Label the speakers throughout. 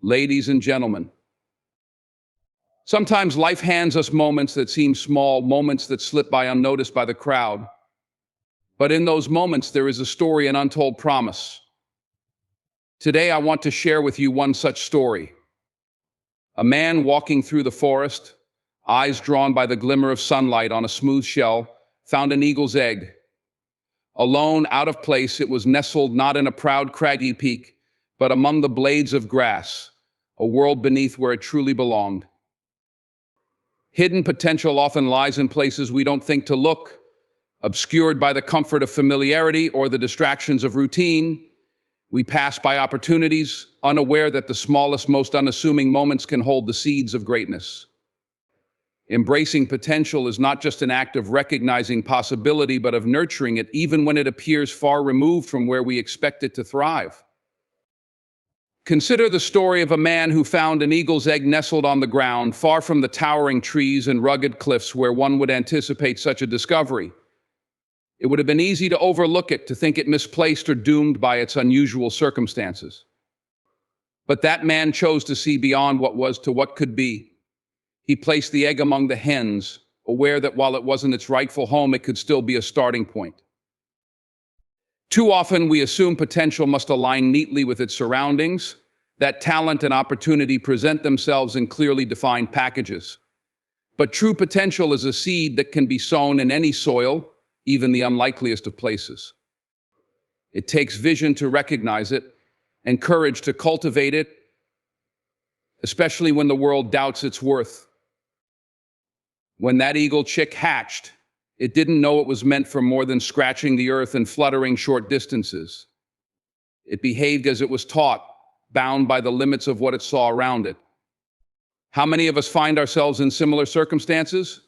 Speaker 1: Ladies and gentlemen, sometimes life hands us moments that seem small, moments that slip by unnoticed by the crowd. But in those moments, there is a story, an untold promise. Today, I want to share with you one such story. A man walking through the forest, eyes drawn by the glimmer of sunlight on a smooth shell, found an eagle's egg. Alone, out of place, it was nestled not in a proud, craggy peak, but among the blades of grass, a world beneath where it truly belonged. Hidden potential often lies in places we don't think to look, obscured by the comfort of familiarity or the distractions of routine. We pass by opportunities, unaware that the smallest, most unassuming moments can hold the seeds of greatness. Embracing potential is not just an act of recognizing possibility, but of nurturing it even when it appears far removed from where we expect it to thrive. Consider the story of a man who found an eagle's egg nestled on the ground, far from the towering trees and rugged cliffs where one would anticipate such a discovery. It would have been easy to overlook it, to think it misplaced or doomed by its unusual circumstances. But that man chose to see beyond what was to what could be. He placed the egg among the hens, aware that while it wasn't its rightful home, it could still be a starting point. Too often, we assume potential must align neatly with its surroundings, that talent and opportunity present themselves in clearly defined packages. But true potential is a seed that can be sown in any soil, even the unlikeliest of places. It takes vision to recognize it and courage to cultivate it, especially when the world doubts its worth. When that eagle chick hatched, it didn't know it was meant for more than scratching the earth and fluttering short distances. It behaved as it was taught, bound by the limits of what it saw around it. How many of us find ourselves in similar circumstances?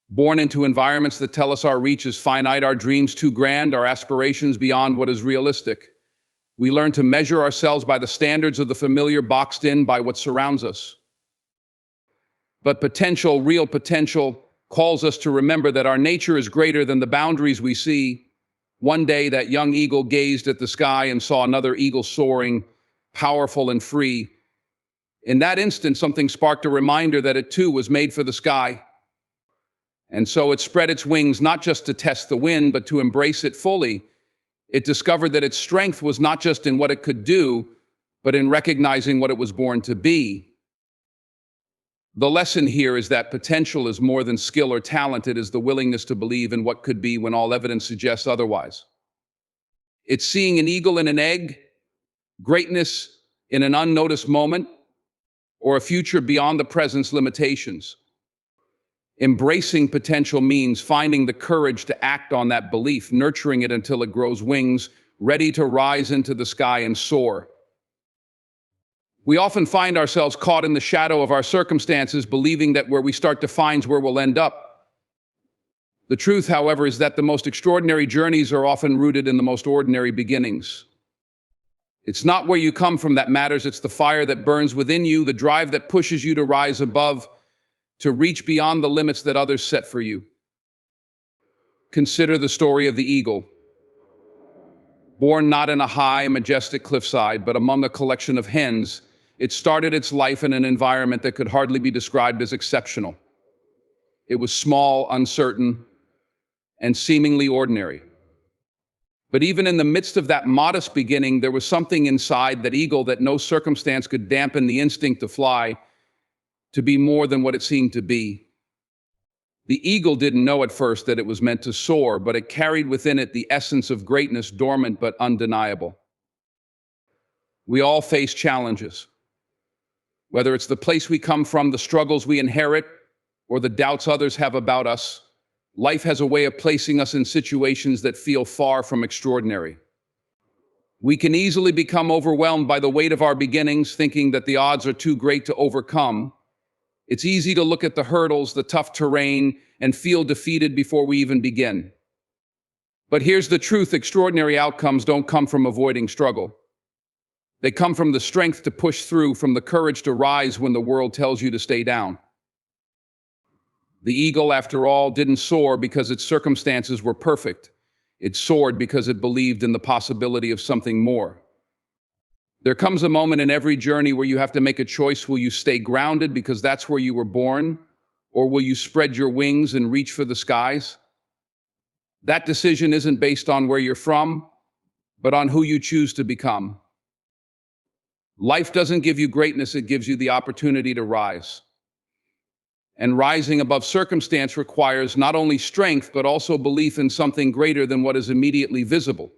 Speaker 1: Born into environments that tell us our reach is finite, our dreams too grand, our aspirations beyond what is realistic. We learn to measure ourselves by the standards of the familiar, boxed in by what surrounds us. But potential, real potential, calls us to remember that our nature is greater than the boundaries we see. One day, that young eagle gazed at the sky and saw another eagle soaring, powerful and free. In that instant, something sparked a reminder that it too was made for the sky. And so it spread its wings, not just to test the wind, but to embrace it fully. It discovered that its strength was not just in what it could do, but in recognizing what it was born to be. The lesson here is that potential is more than skill or talent. It is the willingness to believe in what could be when all evidence suggests otherwise. It's seeing an eagle in an egg, greatness in an unnoticed moment, or a future beyond the present's limitations. Embracing potential means finding the courage to act on that belief, nurturing it until it grows wings, ready to rise into the sky and soar. We often find ourselves caught in the shadow of our circumstances, believing that where we start defines where we'll end up. The truth, however, is that the most extraordinary journeys are often rooted in the most ordinary beginnings. It's not where you come from that matters, it's the fire that burns within you, the drive that pushes you to rise above, to reach beyond the limits that others set for you. Consider the story of the eagle. Born not in a high, majestic cliffside, but among a collection of hens, it started its life in an environment that could hardly be described as exceptional. It was small, uncertain, and seemingly ordinary. But even in the midst of that modest beginning, there was something inside that eagle that no circumstance could dampen the instinct to fly, to be more than what it seemed to be. The eagle didn't know at first that it was meant to soar, but it carried within it the essence of greatness, dormant but undeniable. We all face challenges. Whether it's the place we come from, the struggles we inherit, or the doubts others have about us, life has a way of placing us in situations that feel far from extraordinary. We can easily become overwhelmed by the weight of our beginnings, thinking that the odds are too great to overcome. It's easy to look at the hurdles, the tough terrain, and feel defeated before we even begin. But here's the truth: extraordinary outcomes don't come from avoiding struggle. They come from the strength to push through, from the courage to rise when the world tells you to stay down. The eagle, after all, didn't soar because its circumstances were perfect. It soared because it believed in the possibility of something more. There comes a moment in every journey where you have to make a choice. Will you stay grounded because that's where you were born? Or will you spread your wings and reach for the skies? That decision isn't based on where you're from, but on who you choose to become. Life doesn't give you greatness, it gives you the opportunity to rise. And rising above circumstance requires not only strength, but also belief in something greater than what is immediately visible.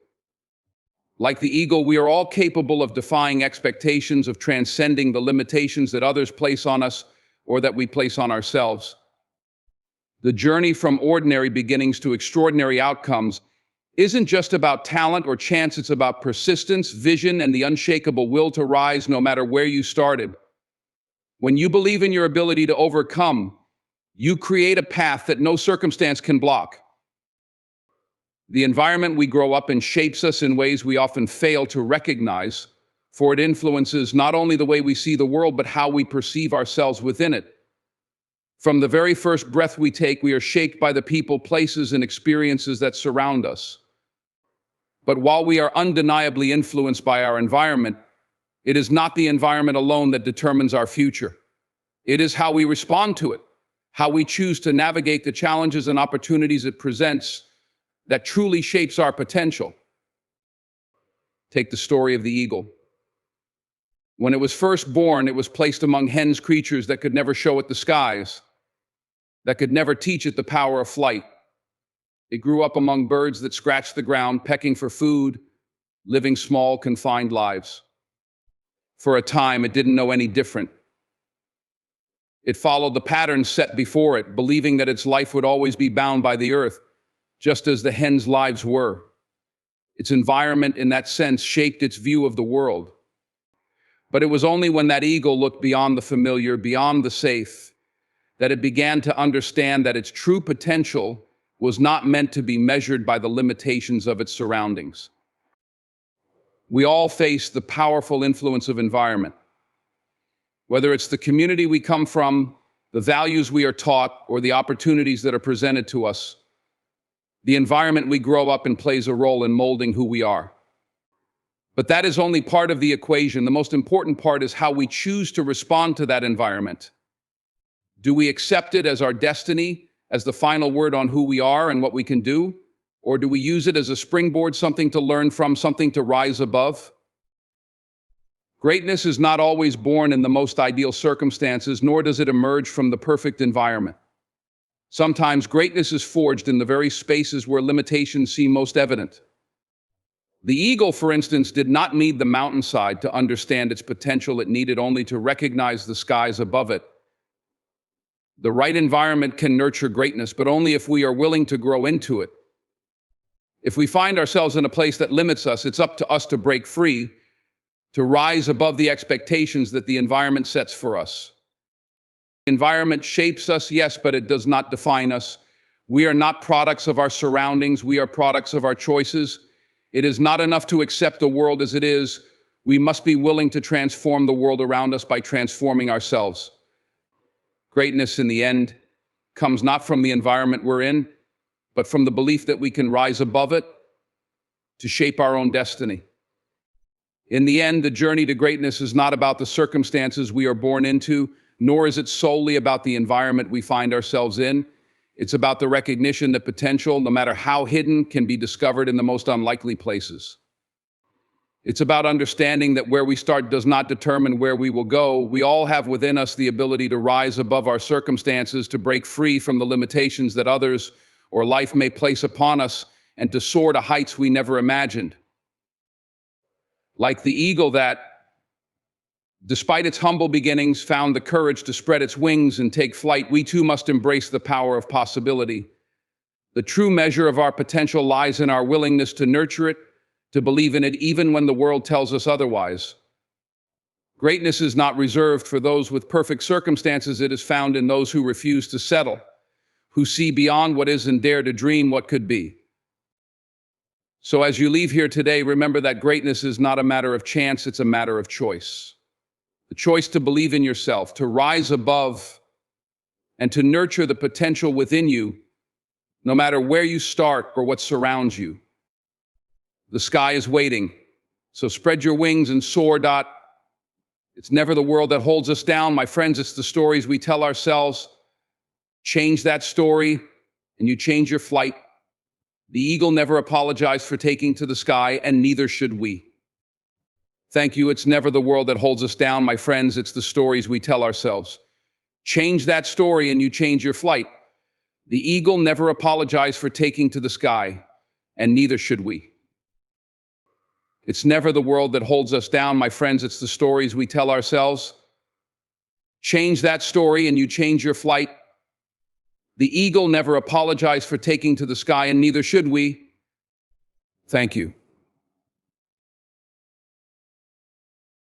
Speaker 1: Like the eagle, we are all capable of defying expectations, of transcending the limitations that others place on us or that we place on ourselves. The journey from ordinary beginnings to extraordinary outcomes isn't just about talent or chance, it's about persistence, vision, and the unshakable will to rise no matter where you started. When you believe in your ability to overcome, you create a path that no circumstance can block. The environment we grow up in shapes us in ways we often fail to recognize, for it influences not only the way we see the world, but how we perceive ourselves within it. From the very first breath we take, we are shaped by the people, places, and experiences that surround us. But while we are undeniably influenced by our environment, it is not the environment alone that determines our future. It is how we respond to it, how we choose to navigate the challenges and opportunities it presents that truly shapes our potential. Take the story of the eagle. When it was first born, it was placed among hens, creatures that could never show it the skies, that could never teach it the power of flight. It grew up among birds that scratched the ground, pecking for food, living small, confined lives. For a time, it didn't know any different. It followed the patterns set before it, believing that its life would always be bound by the earth, just as the hens' lives were. Its environment, in that sense, shaped its view of the world. But it was only when that eagle looked beyond the familiar, beyond the safe, that it began to understand that its true potential was not meant to be measured by the limitations of its surroundings. We all face the powerful influence of environment. Whether it's the community we come from, the values we are taught, or the opportunities that are presented to us, the environment we grow up in plays a role in molding who we are. But that is only part of the equation. The most important part is how we choose to respond to that environment. Do we accept it as our destiny, as the final word on who we are and what we can do? Or do we use it as a springboard, something to learn from, something to rise above? Greatness is not always born in the most ideal circumstances, nor does it emerge from the perfect environment. Sometimes greatness is forged in the very spaces where limitations seem most evident. The eagle, for instance, did not need the mountainside to understand its potential. It needed only to recognize the skies above it. The right environment can nurture greatness, but only if we are willing to grow into it. If we find ourselves in a place that limits us, it's up to us to break free, to rise above the expectations that the environment sets for us. The environment shapes us, yes, but it does not define us. We are not products of our surroundings. We are products of our choices. It is not enough to accept the world as it is. We must be willing to transform the world around us by transforming ourselves. Greatness, in the end, comes not from the environment we're in, but from the belief that we can rise above it to shape our own destiny. In the end, the journey to greatness is not about the circumstances we are born into, nor is it solely about the environment we find ourselves in. It's about the recognition that potential, no matter how hidden, can be discovered in the most unlikely places. It's about understanding that where we start does not determine where we will go. We all have within us the ability to rise above our circumstances, to break free from the limitations that others or life may place upon us, and to soar to heights we never imagined. Like the eagle that, despite its humble beginnings, found the courage to spread its wings and take flight, we too must embrace the power of possibility. The true measure of our potential lies in our willingness to nurture it, to believe in it even when the world tells us otherwise. Greatness is not reserved for those with perfect circumstances. It is found in those who refuse to settle, who see beyond what is and dare to dream what could be. So as you leave here today, remember that greatness is not a matter of chance, it's a matter of choice. The choice to believe in yourself, to rise above, and to nurture the potential within you, no matter where you start or what surrounds you. The sky is waiting. So spread your wings and soar. It's never the world that holds us down, my friends. It's the stories we tell ourselves. Change that story, and you change your flight. The eagle never apologized for taking to the sky, and neither should we. Thank you. It's never the world that holds us down, my friends. It's the stories we tell ourselves. Change that story, and you change your flight. The eagle never apologized for taking to the sky, and neither should we. It's never the world that holds us down, my friends. It's the stories we tell ourselves. Change that story, and you change your flight. The eagle never apologized for taking to the sky, and neither should we. Thank you.